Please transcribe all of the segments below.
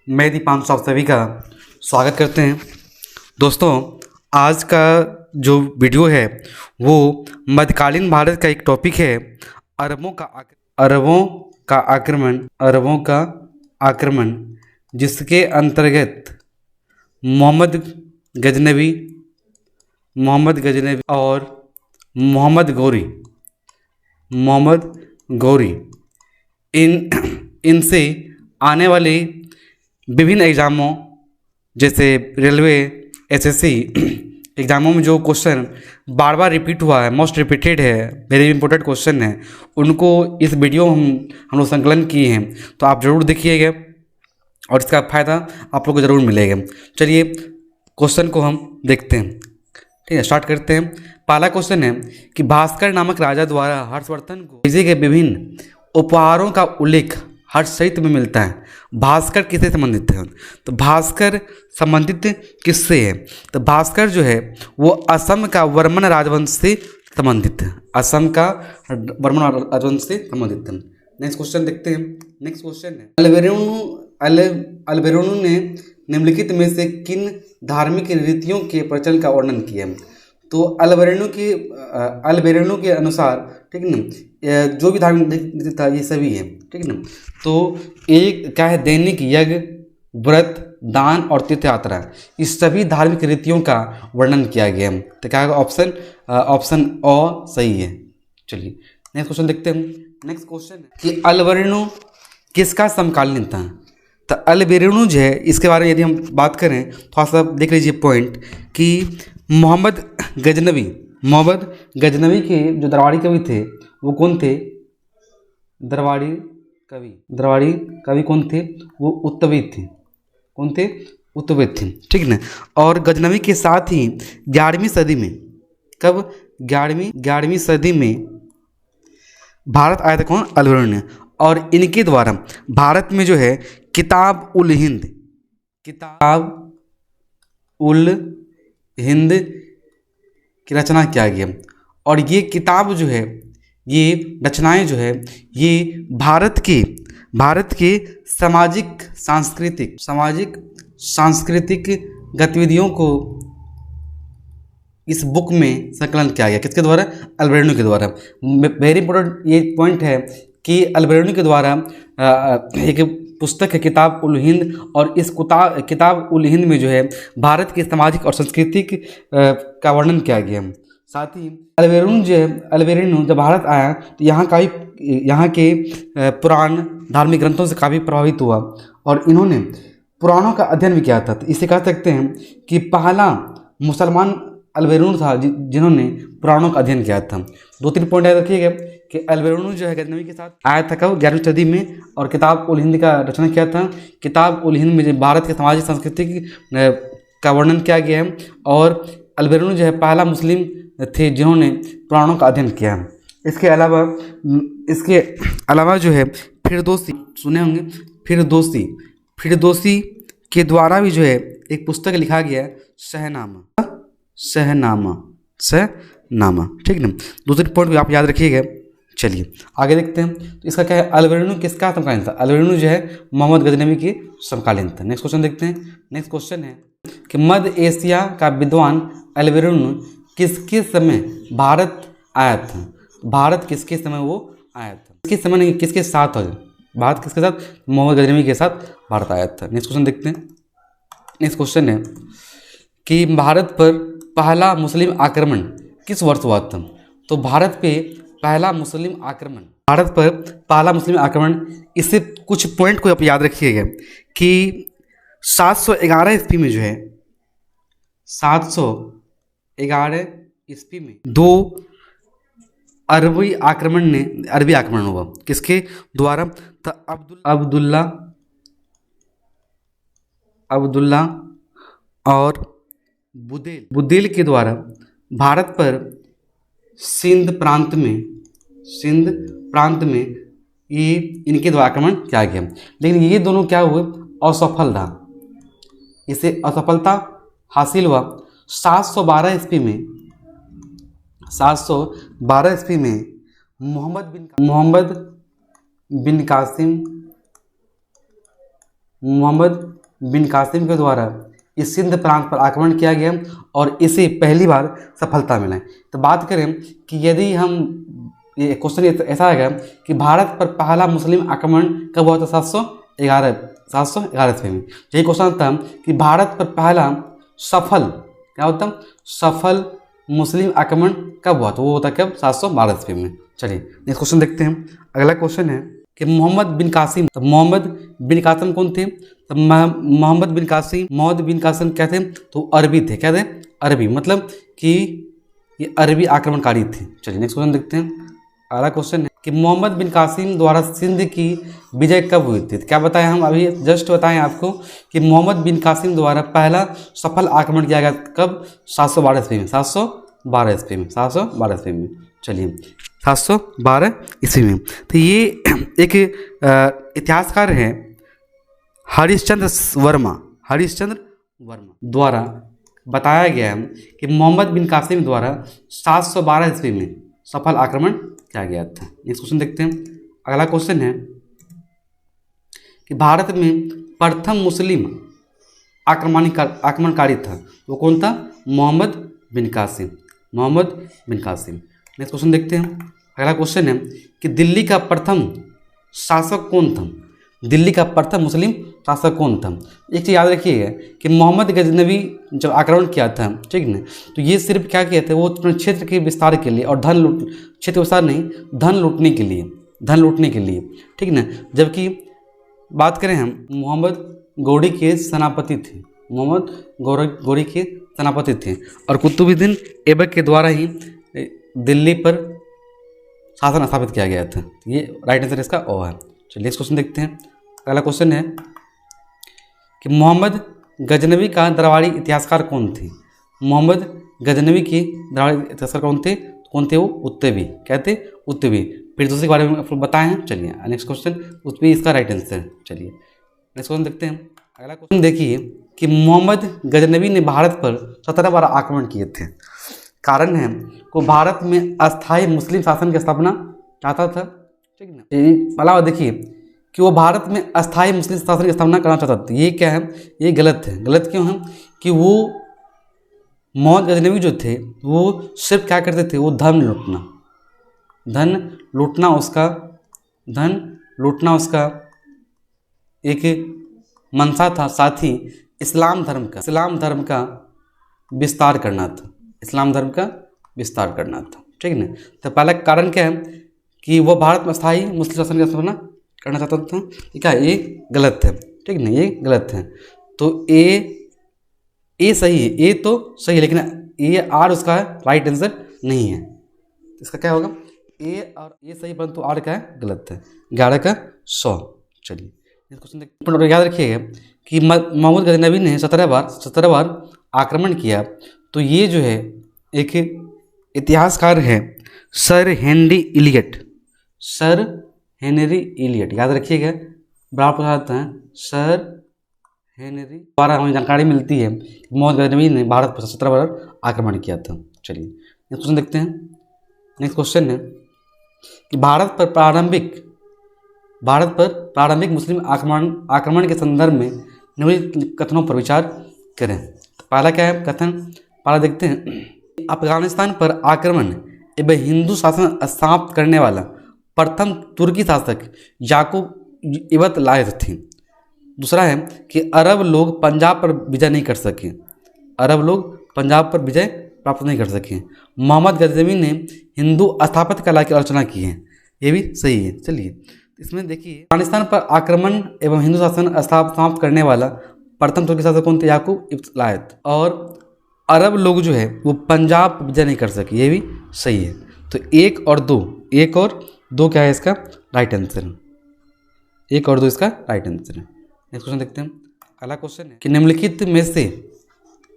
मैं दीपांशु आप सभी का स्वागत करते हैं। दोस्तों, आज का जो वीडियो है वो मध्यकालीन भारत का एक टॉपिक है, अरबों का आक्रमण, जिसके अंतर्गत मोहम्मद गजनवी और मोहम्मद गौरी इनसे आने वाले विभिन्न एग्ज़ामों जैसे रेलवे, एसएससी एग्ज़ामों में जो क्वेश्चन बार बार रिपीट हुआ है, मोस्ट रिपीटेड है, वेरी इंपॉर्टेंट क्वेश्चन है, उनको इस वीडियो हम लोग संकलन किए हैं। तो आप ज़रूर देखिएगा और इसका फ़ायदा आप लोग को ज़रूर मिलेगा। चलिए क्वेश्चन को हम देखते हैं। ठीक है, स्टार्ट करते हैं। पहला क्वेश्चन है कि भास्कर नामक राजा द्वारा हर्षवर्धन को भेजे गए विभिन्न उपहारों का उल्लेख हर्षचरित में मिलता है। भास्कर किससे संबंधित है? तो भास्कर संबंधित किससे है? तो भास्कर जो है वो असम का वर्मन राजवंश से संबंधित है। नेक्स्ट क्वेश्चन देखते हैं। नेक्स्ट क्वेश्चन है अल्बेरोनु ने निम्नलिखित में से किन धार्मिक रीतियों के प्रचलन का वर्णन किया है? तो अल्बेरोनु के अनुसार, ठीक है ना, जो भी धार्मिक रीति था ये सभी है, ठीक है ना। तो एक क्या है, दैनिक यज्ञ, व्रत, दान और तीर्थ यात्रा, इस सभी धार्मिक रीतियों का वर्णन किया गया है। तो क्या होगा? ऑप्शन अ सही है। चलिए नेक्स्ट क्वेश्चन देखते हैं। नेक्स्ट क्वेश्चन है कि अल्बेरोनु किसका समकालीन था? तो अल्बेरोनु जो है, इसके बारे में यदि हम बात करें थोड़ा सा देख लीजिए पॉइंट कि मोहम्मद गजनवी के जो दरबारी कवि थे वो कौन थे? दरबारी कवि कौन थे? वो उत्तवेद थे। कौन थे? उत्तवेद थे, ठीक है ना। और गजनवी के साथ ही 11वीं सदी में, कब? 11वीं सदी में भारत आया था कौन? अल्बेरोनु ने। और इनके द्वारा भारत में जो है किताब उल हिंद की रचना किया गया। और ये किताब जो है, ये रचनाएं जो है, ये भारत के सामाजिक सांस्कृतिक गतिविधियों को इस बुक में संकलन किया गया। किसके द्वारा? अल्बेरोनु के द्वारा। वेरी इंपॉर्टेंट ये पॉइंट है कि अल्बेरोनु के द्वारा एक पुस्तक है किताब उल हिंद, और इस किताब उल हिंद में जो है भारत के सामाजिक और सांस्कृतिक का वर्णन किया गया। साथ ही अल्बेरोनु जब भारत आया तो यहाँ के पुराण धार्मिक ग्रंथों से काफ़ी प्रभावित हुआ और इन्होंने पुराणों का अध्ययन भी किया था। तो इसे कह सकते हैं कि पहला मुसलमान अल्बेरोनु था जिन्होंने पुराणों का अध्ययन किया था। 2-3 पॉइंट याद रखिएगा कि अल्बेरोनु जो है गजनवी के साथ आया था कब? 11वीं सदी में, और किताब उल हिंद का रचना किया था। किताब उल हिंद में जो भारत के सामाजिक संस्कृति का वर्णन किया गया है, और अल्बेरोनु जो है पहला मुस्लिम थे जिन्होंने पुराणों का अध्ययन किया। इसके अलावा जो है फिरदौसी, सुने होंगे फिरदौसी के द्वारा भी जो है एक पुस्तक लिखा गया है, शहनामा, ठीक है ना। दूसरी पॉइंट भी आप याद रखिएगा। चलिए आगे देखते हैं। तो इसका क्या है? अल्बेरोनु किसका समकालीन था? अल्बेरोनु जो है मोहम्मद गजनवी के समकालीन था। नेक्स्ट क्वेश्चन देखते हैं। नेक्स्ट क्वेश्चन है कि मध्य एशिया का विद्वान अल्बेरोनु किसके समय भारत आया था? भारत किसके समय वो आया था? किसके समय नहीं, किसके साथ? भारत किसके साथ? मोहम्मद गजनवी के साथ भारत आया था। नेक्स्ट क्वेश्चन देखते हैं। नेक्स्ट क्वेश्चन है कि भारत पर पहला मुस्लिम आक्रमण किस वर्ष हुआ था? तो भारत पे पहला मुस्लिम आक्रमण, इससे कुछ पॉइंट को आप याद रखिएगा कि 711 ईस्वी में जो है 711 ईस्वी में 2 अरबी आक्रमण हुआ। किसके द्वारा? तो अब्दुल्ला और बुदेल के द्वारा भारत पर सिंध प्रांत में ये इनके द्वारा आक्रमण किया गया। लेकिन ये दोनों क्या हुए? असफल था। इसे असफलता हासिल हुआ 712 ईस्वी में मोहम्मद बिन कासिम के द्वारा इस सिंध प्रांत पर आक्रमण किया गया और इसे पहली बार सफलता मिला। तो बात करें कि यदि हम ये क्वेश्चन ऐसा आएगा कि भारत पर पहला मुस्लिम आक्रमण कब हुआ था? 711 ईस्वी में। यही क्वेश्चन था कि भारत पर पहला सफल क्या होता, सफल मुस्लिम आक्रमण कब हुआ? तो वो होता कब? 712 ईस्वी में। चलिए नेक्स्ट क्वेश्चन देखते हैं। अगला क्वेश्चन है कि मोहम्मद बिन कासिम, तो मोहम्मद बिन कासिम कौन थे? तो मोहम्मद बिन कासिम क्या थे? तो अरबी थे। क्या थे? अरबी, मतलब कि ये अरबी आक्रमणकारी थे। चलिए नेक्स्ट क्वेश्चन देखते हैं। अगला क्वेश्चन है कि मोहम्मद बिन कासिम द्वारा सिंध की विजय कब हुई थी? तो क्या बताएं हम अभी जस्ट बताएं आपको कि मोहम्मद बिन कासिम द्वारा पहला सफल आक्रमण किया गया कब? 712 ईस्वी में। 712 ईस्वी में। 712 ईस्वी में। चलिए 712 ईस्वी में। तो ये एक इतिहासकार हैं हरिश्चंद्र वर्मा द्वारा बताया गया है कि मोहम्मद बिन कासिम द्वारा 712 ईस्वी में सफल आक्रमण किया गया था। नेक्स्ट क्वेश्चन देखते हैं। अगला क्वेश्चन है कि भारत में प्रथम मुस्लिम आक्रमणकारी था, वो कौन था? मोहम्मद बिन कासिम। नेक्स्ट क्वेश्चन देखते हैं। अगला क्वेश्चन है कि दिल्ली का प्रथम शासक कौन था? दिल्ली का प्रथम मुस्लिम शासक कौन था? एक चीज़ याद रखिएगा कि मोहम्मद गजनवी जब आक्रमण किया था, ठीक ना, तो ये सिर्फ क्या किया था, वो अपने क्षेत्र के विस्तार के लिए और क्षेत्र विस्तार नहीं, धन लूटने के लिए, ठीक ना। जबकि बात करें हम, मोहम्मद गौरी के सेनापति थे, और कुतुबुद्दीन ऐबक के द्वारा ही दिल्ली पर शासन स्थापित किया गया था। ये राइट आंसर इसका ओ है। चलिए नेक्स्ट क्वेश्चन देखते हैं। अगला क्वेश्चन है कि मोहम्मद गजनवी का दरबारी इतिहासकार कौन थे? मोहम्मद गजनवी के दरबारी इतिहासकार कौन थे? वो उत्तबी। कहते उत्तबी। फिर दूसरे के बारे में आपको बताए हैं। चलिए नेक्स्ट क्वेश्चन, उत्तबी इसका राइट आंसर। चलिए नेक्स्ट क्वेश्चन देखते हैं। अगला क्वेश्चन देखिए कि मोहम्मद गजनवी ने भारत पर 17 बार आक्रमण किए थे। कारण है को भारत में अस्थायी मुस्लिम शासन की स्थापना चाहता था, ठीक ना। पहला देखिए कि वो भारत में अस्थायी मुस्लिम शासन की स्थापना करना चाहता था। ये क्या है? ये गलत है। गलत क्यों है? कि वो मोहम्मद गजनवी जो थे वो सिर्फ क्या करते थे? वो धन लूटना उसका एक मंशा था। साथ ही इस्लाम धर्म का विस्तार करना था, ठीक ना। तो पहला कारण क्या है कि वो भारत में स्थायी मुस्लिम शासन की स्थापना करना चाहता था। ठीक है, ये गलत है, ठीक ना, ये गलत है। तो ए सही है, ए तो सही है, लेकिन ए आर उसका राइट आंसर नहीं है। इसका क्या होगा? ए और ए सही, परंतु आर का है गलत है। 11 का 100। चलिए क्वेश्चन देखते हैं। याद रखिएगा कि मोहम्मद गजनवी ने 17 बार आक्रमण किया। तो ये जो है एक इतिहासकार है सर हेनरी इलियट। याद रखिएगा, बड़ा पूछा है सर हेनरी द्वारा हमें जानकारी मिलती है मोहम्मद गजनवी ने भारत पर 17 बार आक्रमण किया था। चलिए नेक्स्ट क्वेश्चन देखते हैं। नेक्स्ट क्वेश्चन है कि भारत पर प्रारंभिक मुस्लिम आक्रमण के संदर्भ में निम्नलिखित कथनों पर विचार करें। तो पहला क्या है कथन? पहला देखते हैं। अफगानिस्तान पर आक्रमण एवं हिंदू शासन स्थापित करने वाला प्रथम तुर्की शासक याकूब इबत लायथ थे। दूसरा है कि अरब लोग पंजाब पर विजय नहीं कर सके, प्राप्त नहीं कर सके। मोहम्मद गजनवी ने हिंदू स्थापत्य कला की आलोचना की है, ये भी सही है। चलिए इसमें देखिए, अफगानिस्तान पर आक्रमण एवं हिंदू शासन समाप्त करने वाला प्रथम तुर्की शासक कौन थे? याकूब इब्न लायथ। और अरब लोग जो है वो पंजाब पर विजय नहीं कर सके, ये भी सही है। तो 1 और 2 क्या है इसका राइट आंसर? 1 और 2 इसका राइट आंसर है। नेक्स्ट क्वेश्चन देखते हैं। अगला क्वेश्चन है कि निम्नलिखित में से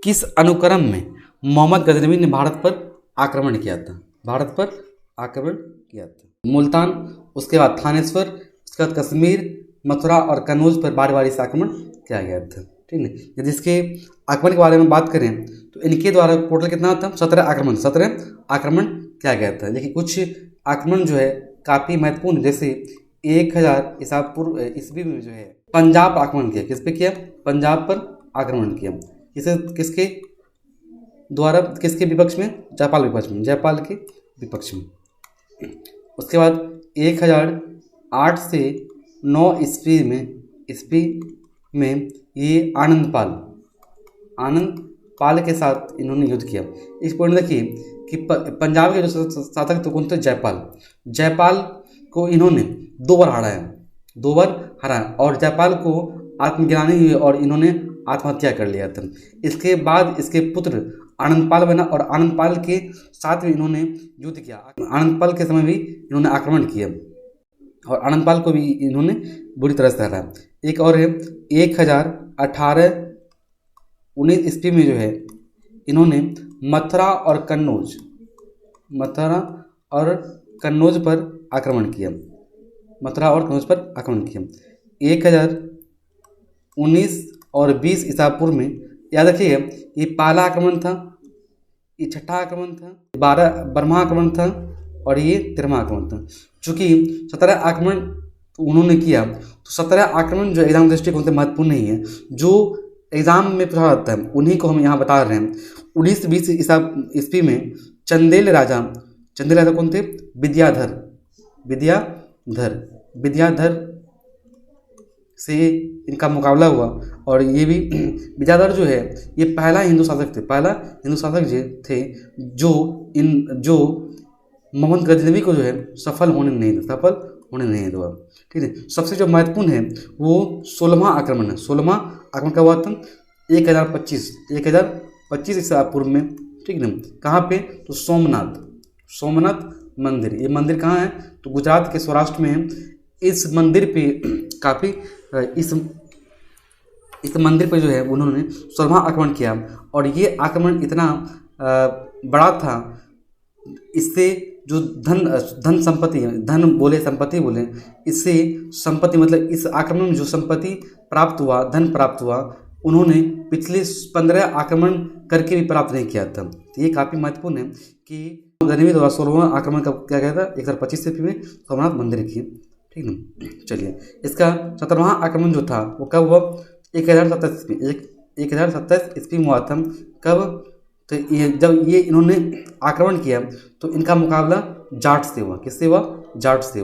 किस अनुक्रम में मोहम्मद गजनवी ने भारत पर आक्रमण किया था? मुल्तान, उसके बाद थानेश्वर, उसके बाद कश्मीर, मथुरा और कन्नौज पर बारी बारी से आक्रमण किया गया था, ठीक है। यदि इसके आक्रमण के बारे में बात करें तो इनके द्वारा टोटल कितना था? 17 आक्रमण किया गया था। लेकिन कुछ आक्रमण जो है काफ़ी महत्वपूर्ण, जैसे 1000 ईसा पूर्व ईस्वी में जो है पंजाब पर आक्रमण किया। किस पे किया? पंजाब पर आक्रमण किया। किसे किसके द्वारा? किसके विपक्ष में? जयपाल विपक्ष में, जयपाल के विपक्ष में। उसके बाद 1008 से 9 ईस्वी में ये आनंद पाल के साथ इन्होंने युद्ध किया। इस पॉइंट देखिए कि पंजाब के जो शासक तो कौन थे? जयपाल को इन्होंने 2 बार हराया और जयपाल को आत्मग्लानि हुई और इन्होंने आत्महत्या कर लिया था। इसके बाद इसके पुत्र आनंदपाल बना और आनंदपाल के साथ भी इन्होंने युद्ध किया। आनंदपाल के समय भी इन्होंने आक्रमण किया और आनंदपाल को भी इन्होंने बुरी तरह से हराया। एक और है 1018-19 ईस्वी में जो है इन्होंने मथुरा और कन्नौज पर आक्रमण किया। 1019 और 20 ईसा पूर्व में, याद रखिएगा ये पहला आक्रमण था, ये छठा आक्रमण था, 12वां आक्रमण था और ये 13वां आक्रमण था। चूँकि 17 आक्रमण उन्होंने किया तो 17 आक्रमण जो एग्जाम दृष्टिकोण से महत्वपूर्ण नहीं है, जो एग्जाम में पूछा जाता है उन्हीं को हम यहाँ बता रहे हैं। 19-20 ईस्वी में चंदेल राजा कौन थे? विद्याधर से इनका मुकाबला हुआ और ये भी विद्याधर जो है ये पहला हिंदू शासक थे जो मोहम्मद गजनवी को जो है सफल होने नहीं दिया। ठीक है। सबसे जो महत्वपूर्ण है वो 16वां आक्रमण है। 16वां आक्रमण कब हुआ था? 1025 ईसा पूर्व में। ठीक है। कहाँ पे? तो सोमनाथ मंदिर। ये मंदिर कहाँ है? तो गुजरात के सौराष्ट्र में है। इस मंदिर पे काफ़ी इस मंदिर पे जो है उन्होंने 16वां आक्रमण किया और ये आक्रमण इतना बड़ा था, इससे जो संपत्ति बोले, इससे संपत्ति मतलब इस आक्रमण में जो संपत्ति प्राप्त हुआ, धन प्राप्त हुआ, उन्होंने पिछले 15 आक्रमण करके भी प्राप्त नहीं किया था। तो ये काफ़ी महत्वपूर्ण है कि गजनवी द्वारा 16वां आक्रमण कब किया गया था? 1025 ईस्वी में सोमनाथ मंदिर की। ठीक है। चलिए, इसका 17वां आक्रमण जो था वो कब हुआ? 1027 ईस्वी में हुआ था। कब? तो ये जब ये इन्होंने आक्रमण किया तो इनका मुकाबला जाट से हुआ। किससे हुआ? जाट से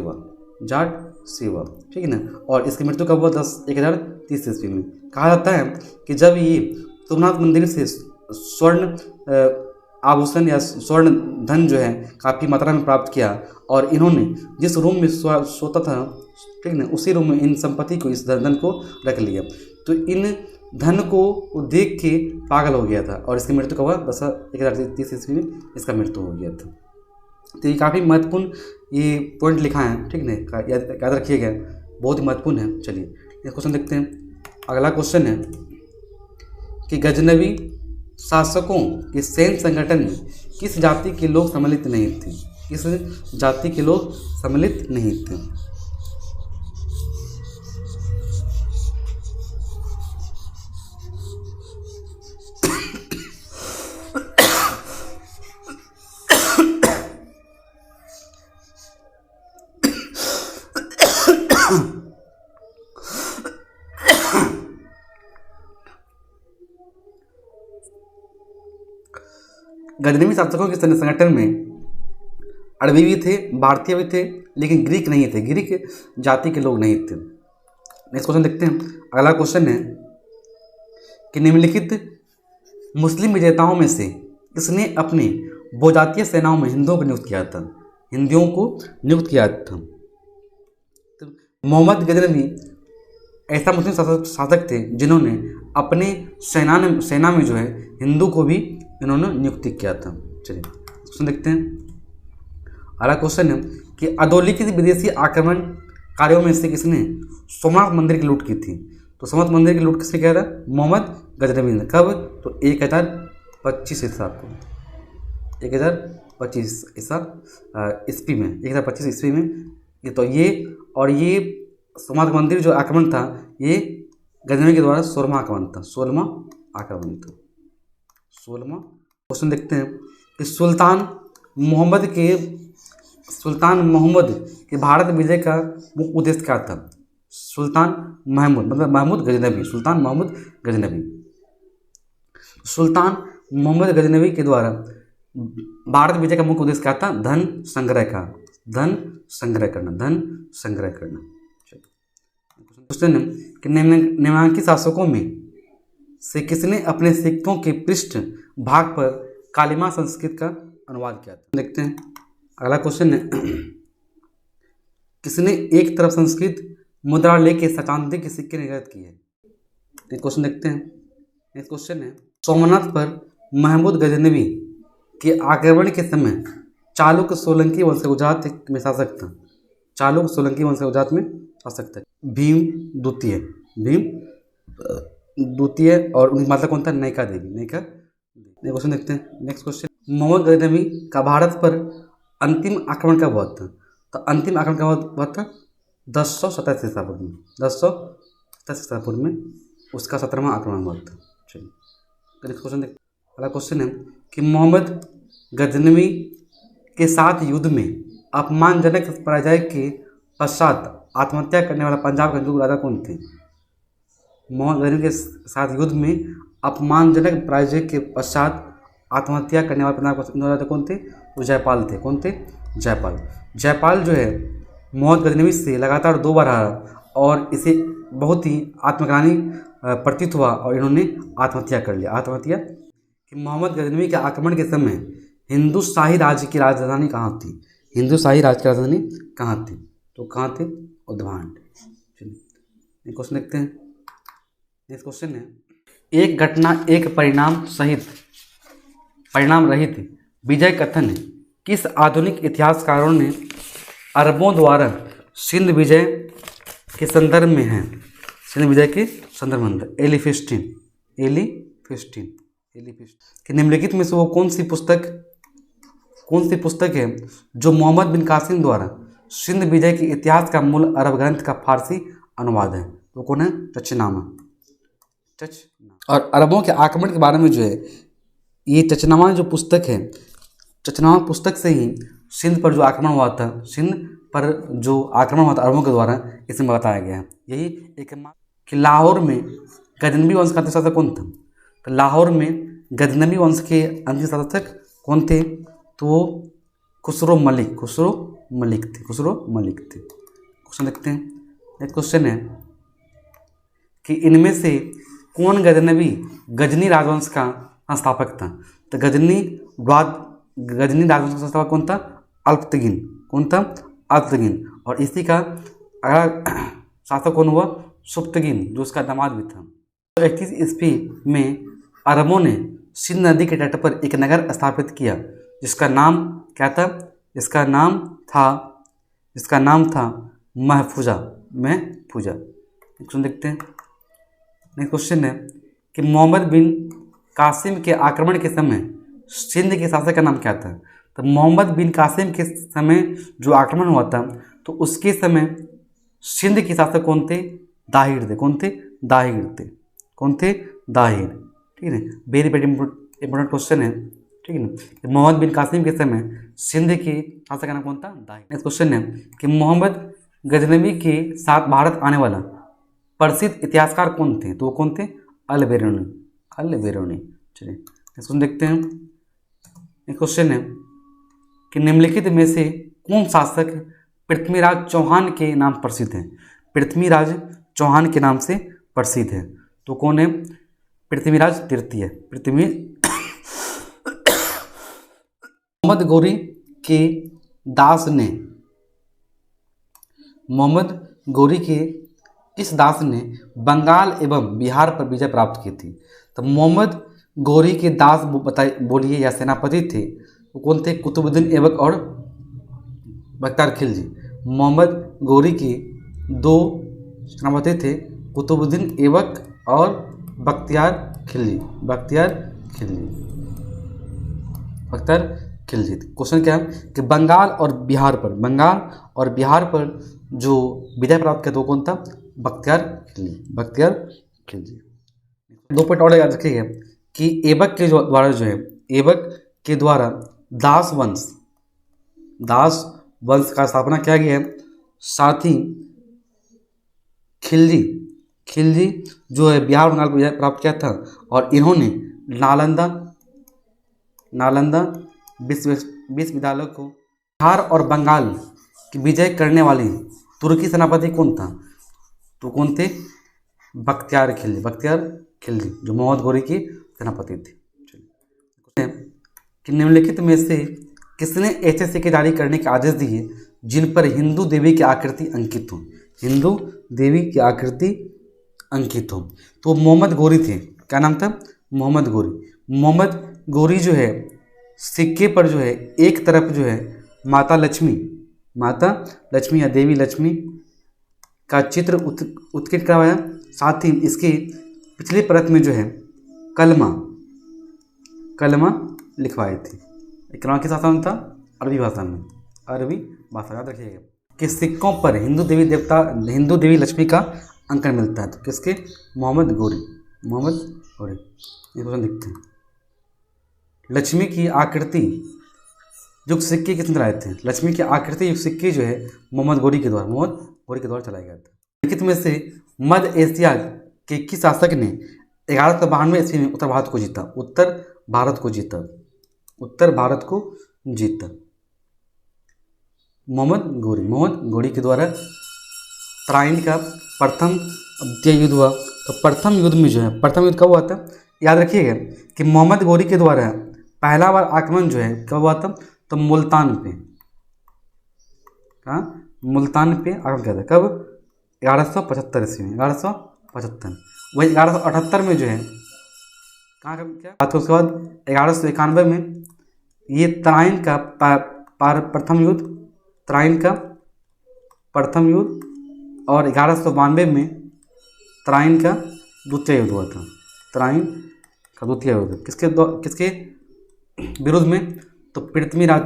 हुआ। ठीक है ना। और इसकी मृत्यु कब हुआ? 1030 ईस्वी में। कहा जाता है कि जब ये सोमनाथ मंदिर से स्वर्ण आभूषण या स्वर्ण धन जो है काफ़ी मात्रा में प्राप्त किया और इन्होंने जिस रूम में सोता था, ठीक है, उसी रूम में इन संपत्ति को, इस धन को रख लिया। तो इन धन को देख के पागल हो गया था और इसकी मृत्यु कब हुआ? 1030 ईस्वी में इसका मृत्यु हो गया था। तो ये काफ़ी महत्वपूर्ण ये पॉइंट लिखा है। ठीक है, याद रखिएगा, बहुत ही महत्वपूर्ण है। चलिए ये क्वेश्चन देखते हैं। अगला क्वेश्चन है कि गजनवी शासकों के सैन्य संगठन में किस जाति के लोग सम्मिलित नहीं थे? गजनवी शासकों के सैन्य संगठन में अरबी भी थे, भारतीय भी थे, लेकिन ग्रीक नहीं थे। ग्रीक जाति के लोग नहीं थे। नेक्स्ट क्वेश्चन देखते हैं। अगला क्वेश्चन है कि निम्नलिखित मुस्लिम विजेताओं में से किसने अपने बहुजातीय सेनाओं में हिंदुओं को नियुक्त किया था? तो मोहम्मद गजनवी ऐसा मुस्लिम शासक थे जिन्होंने अपने सेना में जो है हिंदू को भी इन्होंने नियुक्ति किया था। चलिए क्वेश्चन देखते हैं। अगला क्वेश्चन है कि अधोलिखित विदेशी आक्रमणकारियों में से किसने सोमनाथ मंदिर की लूट की थी? तो सोमनाथ मंदिर की लूट किसने किया था? मोहम्मद गजनवी ने। कब? तो 1025 ईस्वी में। 1025 ईस्वी में ये तो ये सोमनाथ मंदिर जो आक्रमण था ये गजनवी के द्वारा 16वां आक्रमण था। 16वां क्वेश्चन देखते हैं कि सुल्तान मोहम्मद के भारत विजय का मुख्य उद्देश्य क्या था? सुल्तान महमूद, मतलब महमूद गजनवी, सुल्तान महमूद गजनवी। सुल्तान मोहम्मद गजनवी के द्वारा भारत विजय का मुख्य उद्देश्य क्या था? धन संग्रह का, धन संग्रह करना, धन संग्रह करना। क्वेश्चन है कि निम्नलिखित शासकों में से किसने अपने सिक्कों के पृष्ठ भाग पर कालिमा संस्कृत का अनुवाद किया था? देखते हैं। अगला क्वेश्चन है किसने एक तरफ संस्कृत मुद्रा लेके चांदी के सिक्के निर्गत किए? ये क्वेश्चन देखते हैं। नेक्स्ट क्वेश्चन है सोमनाथ पर महमूद गजनवी के आक्रमण के समय चालुक्य सोलंकी वंश के गुजरात में शासक था। चालुक्य सोलंकी वंश के गुजरात में शासक था भीम द्वितीय, भीम द्वितीय, और उनकी माता कौन था? नैका देवी, नैका देवी। क्वेश्चन देखते हैं। नेक्स्ट क्वेश्चन मोहम्मद गजनवी का भारत पर अंतिम आक्रमण कब हुआ था? तो अंतिम आक्रमण कब हुआ था? 1087 ईसा पूर्व में, 1087 ईसा पूर्व में उसका 17वां आक्रमण हुआ था। चलिए नेक्स्ट क्वेश्चन देखते हैं। अगला क्वेश्चन है कि मोहम्मद गजनवी के साथ युद्ध में अपमानजनक पराजय के पश्चात आत्महत्या करने वाला पंजाब का हिंदू राजा कौन थे? मोहम्मद गजनवी के साथ युद्ध में अपमानजनक पराजय के पश्चात आत्महत्या करने वाले पंजाब के हिंदू राजा कौन थे? वो जयपाल थे। कौन थे? जयपाल। जयपाल जो है मोहम्मद गजनवी से लगातार 2 बार हारा और इसे बहुत ही आत्मग्लानि प्रतीत हुआ और इन्होंने आत्महत्या कर लिया। आत्महत्या कि मोहम्मद गजनवी के आक्रमण के समय हिंदू शाही राज्य की राजधानी कहाँ थी? हिंदू शाही राज्य की राजधानी कहाँ थी? तो कहाँ थे? उद्भांड। चलिए क्वेश्चन देखते हैं। नेक्स्ट क्वेश्चन है एक घटना एक परिणाम सहित परिणाम रहित विजय कथन किस आधुनिक इतिहासकारों ने अरबों द्वारा सिंध विजय के संदर्भ में है? सिंध विजय के संदर्भ में एलिफिस्टिन कि निम्नलिखित में से वो कौन सी पुस्तक है जो मोहम्मद बिन कासिम द्वारा सिंध विजय के इतिहास का मूल अरब ग्रंथ का फारसी अनुवाद है? वो कौन है? चचनामा। और अरबों के आक्रमण के बारे में जो है ये चचनामा जो पुस्तक है, चचनामा पुस्तक से ही सिंध पर जो आक्रमण हुआ था, सिंध पर जो आक्रमण हुआ था अरबों के द्वारा, इसमें बताया गया है। यही एक कि लाहौर में गजनवी वंश का अंतिम शासक कौन था? तो लाहौर में गजनवी वंश के अंतिम शासक कौन थे? तो खुसरो मलिक थे। क्वेश्चन देखते हैं। नेक्स्ट क्वेश्चन है कि इनमें से कौन गजनी राजवंश का संस्थापक था? तो गजनी राजवंश का संस्थापक कौन था? अल्पतगिन। कौन था? अल्पतगिन। और इसी का अगला शासक कौन हुआ? सुप्तगिन, जो उसका दामाद भी था। 31 ईस्वी में अरबों ने सिंध नदी के तट पर एक नगर स्थापित किया जिसका नाम क्या था? इसका नाम था महफूजा। क्वेश्चन देखते हैं। नेक्स्ट क्वेश्चन है कि मोहम्मद बिन कासिम के आक्रमण के समय सिंध के शासक का नाम क्या था? तो मोहम्मद बिन कासिम के समय जो आक्रमण हुआ था तो उसके समय सिंध के शासक कौन थे? दाहिर थे। कौन थे? दाहिर। ठीक है, वेरी इंपॉर्टेंट क्वेश्चन है। ठीक है ना। मोहम्मद बिन कासिम के समय सिंध के शासक का नाम कौन था? दाहिर। नेक्स्ट क्वेश्चन है कि मोहम्मद गजनवी के साथ भारत आने वाला प्रसिद्ध इतिहासकार कौन थे? तो वो कौन थे? अल बेरूनी। चलिए क्वेश्चन देखते हैं। एक क्वेश्चन है कि निम्नलिखित में से कौन शासक पृथ्वीराज चौहान के नाम प्रसिद्ध है? पृथ्वीराज चौहान के नाम से प्रसिद्ध है। तो कौन है? पृथ्वीराज तृतीय। मोहम्मद गौरी के इस दास ने बंगाल एवं बिहार पर विजय प्राप्त की थी। तो मोहम्मद गौरी के दास बोलिए या सेनापति थे वो कौन थे? कुतुबुद्दीन ऐबक और बख्तियार खिलजी। मोहम्मद गौरी के 2 सेनापति थे, कुतुबुद्दीन ऐबक और बख्तियार खिलजी। क्वेश्चन क्या है कि बंगाल और बिहार पर जो विजय प्राप्त किया तो कौन था? बख्तियार खिलजी। 2 पॉइंट और याद रखिएगा कि ऐबक के द्वारा दास वंश का स्थापना किया गया है। साथ ही खिलजी, खिलजी जो है बिहार बंगाल को विजय प्राप्त किया था, और इन्होंने नालंदा नालंदा विश्वविद्यालय को बिहार और बंगाल की विजय करने वाली तुर्की सेनापति कौन था? तो कौन थे? बख्तियार खिलजी, बख्तियार खिलजी जो मोहम्मद गोरी की सेनापति थे। चलिए कि निम्नलिखित में से किसने ऐसे सिक्के जारी करने के आदेश दिए जिन पर हिंदू देवी की आकृति अंकित हो? हिंदू देवी की आकृति अंकित हो। तो मोहम्मद गोरी थे। क्या नाम था? मोहम्मद गोरी। मोहम्मद गोरी जो है सिक्के पर जो है एक तरफ जो है माता लक्ष्मी या देवी लक्ष्मी का चित्र उत्कीर्ण करवाया, साथ ही इसके पिछले परत में जो है कलमा लिखवाए थे। कलमा किस भाषा में था? अरबी भाषा में, अरबी भाषा। याद रखिएगा कि सिक्कों पर हिंदू देवी लक्ष्मी का अंकन मिलता है। तो किसके? मोहम्मद गोरी। ये क्वेश्चन देखते हैं। लक्ष्मी की आकृति युक्त सिक्के किसने चलाए थे? लक्ष्मी की आकृति युक्त सिक्के जो है मोहम्मद गोरी के द्वारा चलाया गया था। निम्नलिखित में से मध्य एशिया के किस शासक ने 1192 ईस्वी में उत्तर भारत को जीता? मोहम्मद गोरी के द्वारा तराइन का प्रथम द्वितीय युद्ध हुआ। तो प्रथम युद्ध कब हुआ था? याद रखिएगा कि मोहम्मद गोरी के द्वारा पहला बार आक्रमण जो है कब हुआ था? तो मुल्तान पे आक्रमण किया था। कब? 1175 ईस्वी में, 1175। वही 1178 में जो है कहाँ क्या बात है? उसके बाद 1191 में ये तराइन का प्रथम युद्ध, और 1192 में तराइन का द्वितीय युद्ध हुआ था। तराइन का द्वितीय युद्ध किसके विरुद्ध में? तो पृथ्वीराज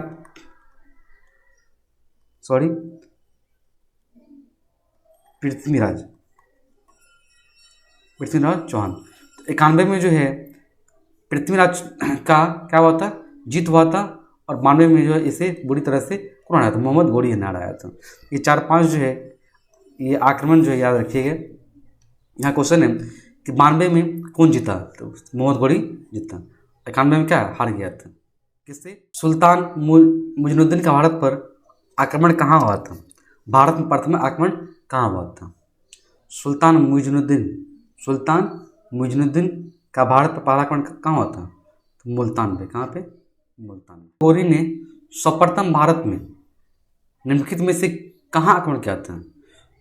चौहान। 91 में जो है पृथ्वीराज का क्या हुआ था? जीत हुआ था, और 92 में जो है इसे बुरी तरह से कौन हराया था? मोहम्मद गोरी ने हराया था। ये 4-5 जो है ये आक्रमण जो है याद रखिएगा। यहाँ क्वेश्चन है कि 92 में कौन जीता? तो मोहम्मद गोरी जीता। 91 में क्या हार गया था? किससे? सुल्तान मुइजुद्दीन का भारत पर आक्रमण कहाँ हुआ था? भारत में प्रथम आक्रमण कहाँ हुआ था? सुल्तान मुइजुद्दीन का भारत पर पहला आक्रमण कहाँ हुआ था? तो मुल्तान पे। कहाँ पे? मुल्तान। गोरी ने सर्वप्रथम भारत में निम्नलिखित में से कहाँ आक्रमण किया था?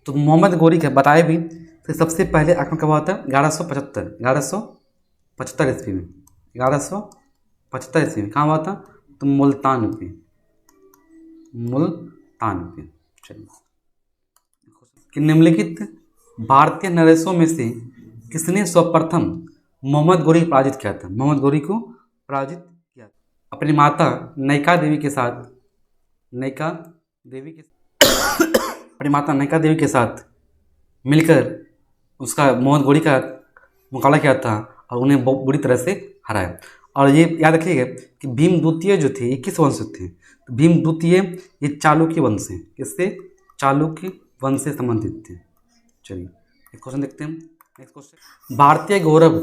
तो मोहम्मद गोरी के बताए भी तो सबसे पहले आक्रमण कब हुआ था? 1175 ईस्वी में। 1175 ईस्वी में कहाँ हुआ था? तो मुल्तान पे। चलिए कि निम्नलिखित भारतीय नरेशों में से किसने सर्वप्रथम मोहम्मद गोरी को पराजित किया था? अपनी माता नैका देवी के साथ मिलकर उसका मोहम्मद गोरी का मुकाबला किया था, और उन्हें बहुत बुरी तरह से हराया। और ये याद रखिएगा कि भीम द्वितीय जो थे ये किस वंश से थे? तो भीम द्वितीय ये चालुक्य वंश से, किससे? चालुक्य वंश से संबंधित थे। चलिए एक क्वेश्चन देखते हैं। नेक्स्ट क्वेश्चन, भारतीय गौरव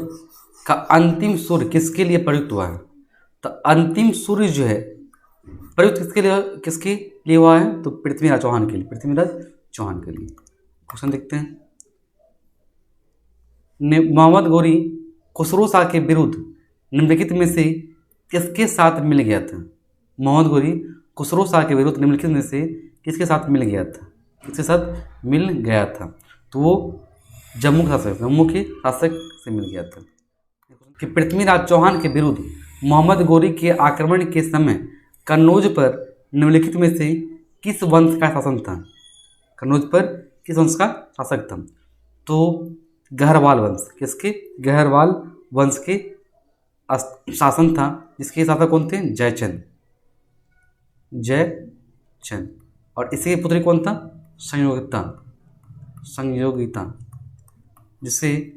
का अंतिम सूर्य किसके लिए प्रयुक्त हुआ है? तो अंतिम सूर्य जो है प्रयुक्त किसके लिए हुआ है? तो पृथ्वीराज चौहान के लिए। क्वेश्चन देखते हैं। मोहम्मद गोरी खुसरो शाह के विरुद्ध निम्नलिखित में से किसके साथ मिल गया था? मोहम्मद गोरी खुसरो शाह के विरुद्ध निम्नलिखित में से किसके साथ मिल गया था? तो वो जम्मू के शासक से मिल गया था। कि पृथ्वीराज चौहान के विरुद्ध मोहम्मद गोरी के आक्रमण के समय कन्नौज पर निम्नलिखित में से किस वंश का शासन था? कन्नौज पर किस वंश का शासक था? तो गहरवाल वंश। किसके? गहरवाल वंश के शासन था, जिसके शासक कौन थे? जयचंद। और इसी के पुत्री कौन था? संयोगिता, जिससे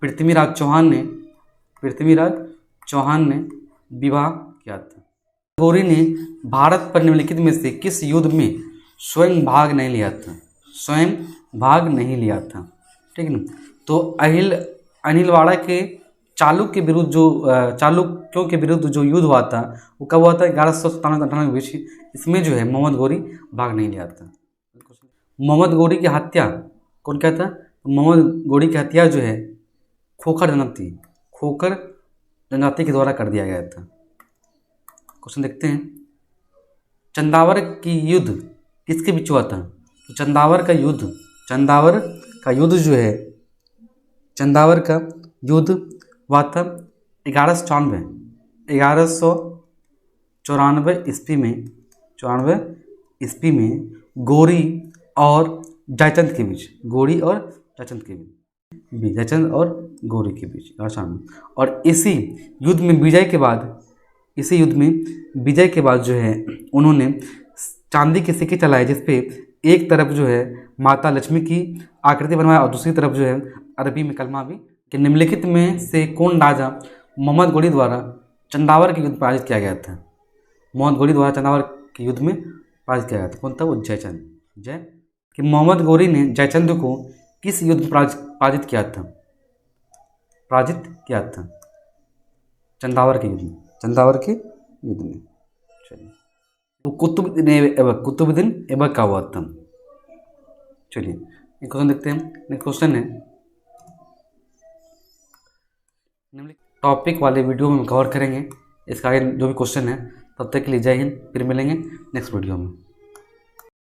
पृथ्वीराज चौहान ने विवाह किया था। गोरी ने भारत पर निम्नलिखित में से किस युद्ध में स्वयं भाग नहीं लिया था, स्वयं भाग नहीं लिया था, ठीक है ना। तो अनिलवाड़ा के चालुक्य के विरुद्ध जो चालुक्यों के विरुद्ध जो युद्ध हुआ था वो कब हुआ था? 1197-98 के बीच। इसमें जो है मोहम्मद गौरी भाग नहीं लिया था। मोहम्मद गौरी की हत्या कौन क्या था? मोहम्मद गौरी की हत्या जो है खोखर जनजाति, खोखर जनजाति के द्वारा कर दिया गया था। क्वेश्चन देखते हैं, चंदावर की युद्ध किसके बीच हुआ था? तो चंदावर का युद्ध जो है, चंदावर का युद्ध हुआ था 1194 ईस्वी में गौरी और जयचंद के बीच, जयचंद और गौरी के बीच 1194। और इसी युद्ध में विजय के बाद जो है उन्होंने चांदी के सिक्के चलाए, जिसपे एक तरफ जो है माता लक्ष्मी की आकृति बनवाया और दूसरी तरफ जो है अरबी में कलमा भी। कि निम्नलिखित में से कौन राजा मोहम्मद गौरी द्वारा चंदावर के युद्ध में पराजित किया गया था? मोहम्मद गौरी द्वारा चंदावर के युद्ध में पराजित किया गया था, कौन था वो? जयचंद। कि मोहम्मद गौरी ने जयचंद को किस युद्ध में पराजित किया था? चंदावर के युद्ध में। चलिए, तो कुतुबुद्दीन ऐबक का हुआ था। चलिए एक क्वेश्चन देखते हैं। नेक्स्ट क्वेश्चन है, टॉपिक वाले वीडियो में कवर करेंगे इसका आगे जो भी क्वेश्चन है। तब तक के लिए जय हिंद, फिर मिलेंगे नेक्स्ट वीडियो में।